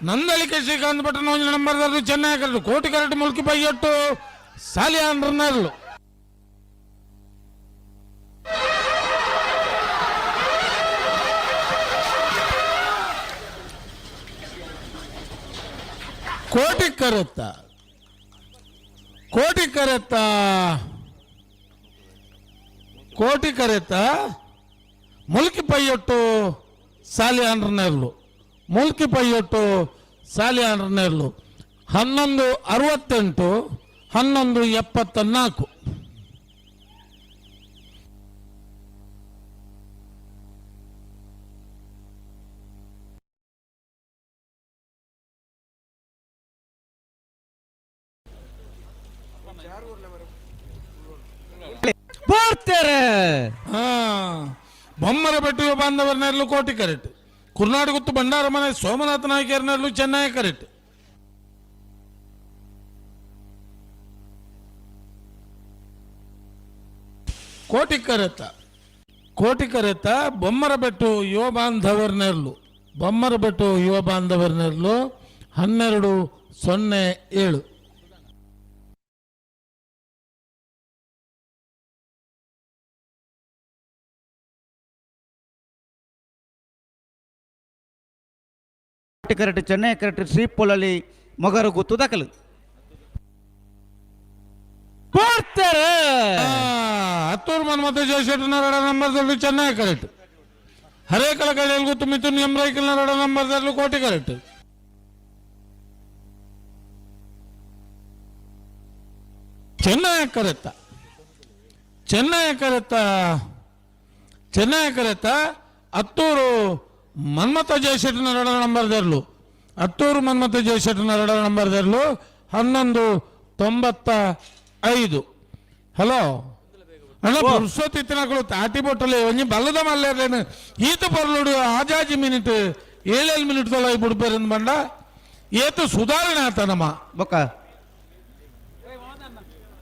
Nandalike Srikanth Bhat number Chennai ಕೋಟಿ correct Mulki ಪೈಯಟ್ಟು ಸಾಲಿಯಾ ಅಂಡ್ರನ್ನರ್ಲು ಕೋಟಿ ಕರೆತ್ತ ಮುಲ್ಕಿ ಪೈಯಟ್ಟು ಸಾಲಿಯಾ ಅಂಡ್ರನ್ನರ್ಲು ಮುಲ್ಕಿ ಪೈಯಟ್ಟು ಸಾಲಿಯಾ ಅಂಡ್ರನ್ನರ್ಲು 1168 1174 ಬೊಮ್ಮರ ಬೆಟ್ಟು ಬಾಂಧವರನ್ನೆರಲು ಕೋಟಿ ಕರೆಕ್ಟ್ ಕುರ್ನಾಟಕತ್ತು ಬಂಡಾರ ಮನೆ ಸೋಮನಾಥ ನಾಯಕರನ್ನೆರಲು ಚೆನ್ನೈ ಕರೆಕ್ಟ್ ಕೋಟಿ ಕರೆತ ಬೊಮ್ಮರ ಬೆಟ್ಟು ಯುವ ಬಾಂಧವರನ್ನೆರಲು 1207 ಕರೆಕ್ಟ್ ಚೆನ್ನೈ ಕರೆಕ್ಟ್ ಶ್ರೀಪೊಲಲ್ಲಿ ಮೊಗರು ಗುತ್ತು ದಾಖಲು ಹತ್ತೂರು ಮನ್ಮತ ಜಯಶೆಟ್ಟನರಡ ನಂಬರ್ದಲ್ಲಿ ಚೆನ್ನೈ ಕರೆಕ್ಟ್ ಹರೇಕಳ ಕೈಯಲ್ಲಿ ಗುತ್ತು ಮಿಥುನ್ ಎಂರೈಕಲ್ನರಡ ನಂಬರ್ದಲ್ಲೂ ಕೋಟಿ ಕರೆಕ್ಟ್ ಚೆನ್ನೈ ಕರೆತ್ತ ಹತ್ತೂರು ಮನ್ಮಥ ಜಯಶೆಟ್ಟನರಡ ನಂಬರ್ದಲ್ಲೂ 1195 ಹಲೋ ಅಣ್ಣ ಪುರುಷೋತ್ತಿ ತಿನ್ನಗಳು ತಾಟಿ ಬೊಟ್ಟಲೆ ಒಂಜಿ ಬಲ್ಲದ ಮಲ್ಲೇನು ಈತ ಪರ್ಲುಡು ಆಜಾಜಿ ಮಿನಿಟ್ 7 ಮಿನಿಟ್ ತೊಲೈ ಬಿಡ್ಬೇರಂದ್ ಬಂಡ ಏತು ಸುಧಾರಣೆ ಆತನಮ್ಮ ಬೊಕ್ಕ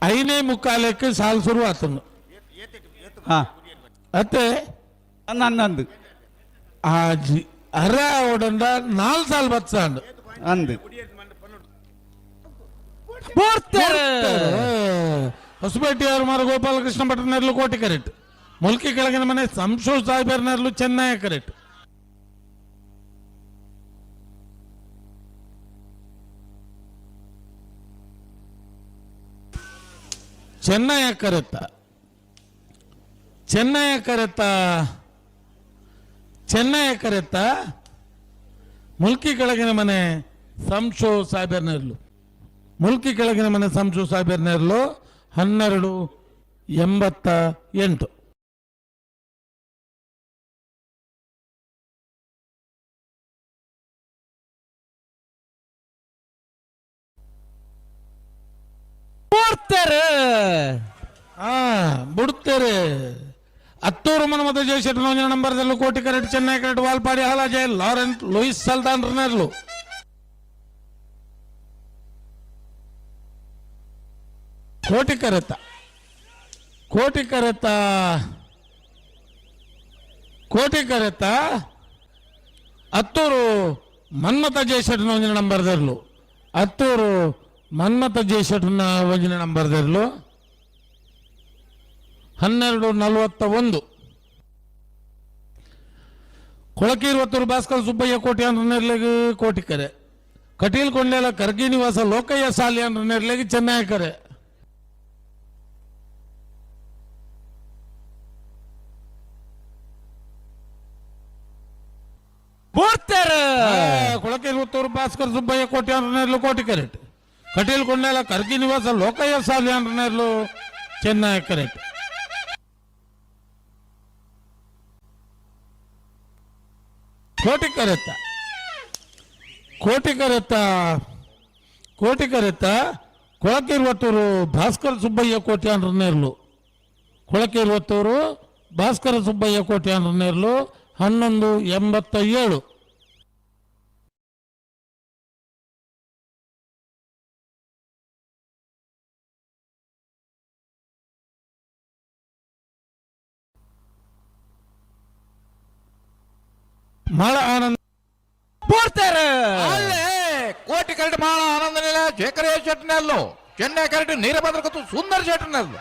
5:45 ಸಾಲ್ ಶುರು ಆತನು ಅತ್ತೆ ಅನ್ನಂದು ಆಜಿ ಅರ ಓಡಂಡ 4 ಸಾಲ್ ಬತ್ಸಾಂಡ್ ಅಂದು ಹೊಸಪೇಟೆಯವರು ಮಾರ ಗೋಪಾಲಕೃಷ್ಣ ಭಟ್ರನೆರಲು ಕೋಟಿ ಕರೆಕ್ಟ್ ಮುಲ್ಕಿ ಕೆಳಗಿನ ಮನೆ ಸಂಶೋ ಸಾಹೇಬರ್ನೆರಲು ಚೆನ್ನೈ ಕರೆಕ್ಟ್ ಚೆನ್ನೈ ಕರೆತ್ತ ಮುಲ್ಕಿ ಕೆಳಗಿನ ಮನೆ ಸಂಶೋ ಸಾಹೇಬರ್ನೆರಲು 1288 ಬಿಡ್ತಾರೆ ಹತ್ತೂರು ಮನ್ಮಥ ಜಯಶೆಟ್ಟನ ನಂಬರ್ದಲ್ಲೂ ಕೋಟಿ ಕರೆಕ್ಟ್ ಚೆನ್ನೈ ಕರೆಕ್ಟ್ ವಾಲ್ಪಾಡಿ ಹಾಲಾಜೆ ಲಾರೆಂಟ್ ಲೂಯಿಸ್ ಸಲ್ತಾನ್ರನ್ನೆರಲು ಕೋಟಿ ಕರೆತ ಹತ್ತೂರು ಮನ್ಮಥ ಜಯಶೆಟ್ಟನ ನಂಬರ್ದಲ್ಲೂ 1241 ಕೊಳಕೀರ್ವತ್ತೂರು ಭಾಸ್ಕರ ಸುಬ್ಬಯ್ಯ ಕೋಟಿ ಅಂದ್ರನೆರ್ಲೆಗೆ ಕೋಟಿ ಕರೆ ಕಟೀಲ್ ಕೊಂಡ್ಲೆಲ ಕರ್ಗಿ ನಿವಾಸ ಲೋಕಯ್ಯ ಸಾಲಿ ಅಂದ್ರನೆರ್ಲೆಗೆ ಚೆನ್ನೈ ಕರೆ ಕೊಳಕೀರ್ವತ್ತೂರು ಭಾಸ್ಕರ ಸುಬ್ಬಯ್ಯ ಕೋಟಿ ಅಂದ್ರನೆರ್ಲು ಕೋಟಿ ಕರೆಕ್ಟ್ ಕಟೀಲ್ ಕೊಂಡ್ಲೆಲ ಕರ್ಗಿ ನಿವಾಸ ಲೋಕಯ್ಯ ಸಾಲಿ ಅಂದ್ರನೆರ್ಲು ಚೆನ್ನೈ ಕರೆಕ್ಟ್ ಕೋಟಿ ಕರೆತ್ತ ಕೊಳಕೀರ್ವತ್ತೂರು ಭಾಸ್ಕರ ಸುಬ್ಬಯ್ಯ ಕೋಟಿ ಅಂದ್ರನೆರ್ಲು ಕೋಟಿ 1187 ಮಾಳ ಆನಂದ್ ಪೂರ್ತಿಯರು ಅಲ್ಲೇ ಕೋಟಿ ಕರಡು ಮಾಳ ಆನಂದ ನಿಲಯ ಶೇಖರಯ್ಯ ಶೆಟ್ಟನಲ್ಲು ಚೆನ್ನೈ ಕರಡು ನೀರಭದ್ರಕತ್ತು ಸುಂದರ ಶೆಟ್ಟನಲ್ಲು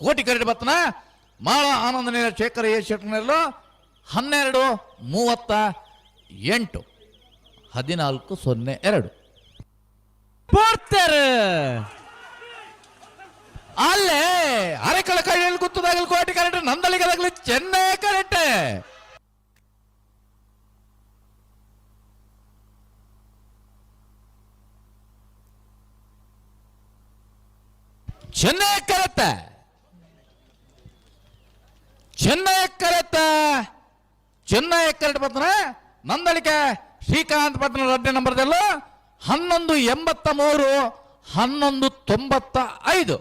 ಕೋಟಿ ಕರಡು ಬತ್ತನ ಮಾಳ ಆನಂದ ನಿಲಯ ಶೇಖರಯ್ಯ ಶೆಟ್ಟನಲ್ಲು 12:38 14:02 ಪೂರ್ತಿಯರು ಅಲ್ಲೇ ಅರೆಕಳ ಕೈಯಲ್ಲಿ ಕುತ್ತದಾಗಲಿ ಕೋಟಿ ಕರೆಕ್ಟ್ ನಂದಲಿಗದಾಗಲಿ ಚೆನ್ನೈ ಕರೆಕ್ಟ್ ಚೆನ್ನೈ ಕರೆಕ್ಟ್ ಬರ್ತನ ನಂದಳಿಕೆ ಶ್ರೀಕಾಂತ್ ಪತ್ನ ರಡ್ಡೆ ನಂಬರ್ದಲ್ಲೂ 11:83 11:95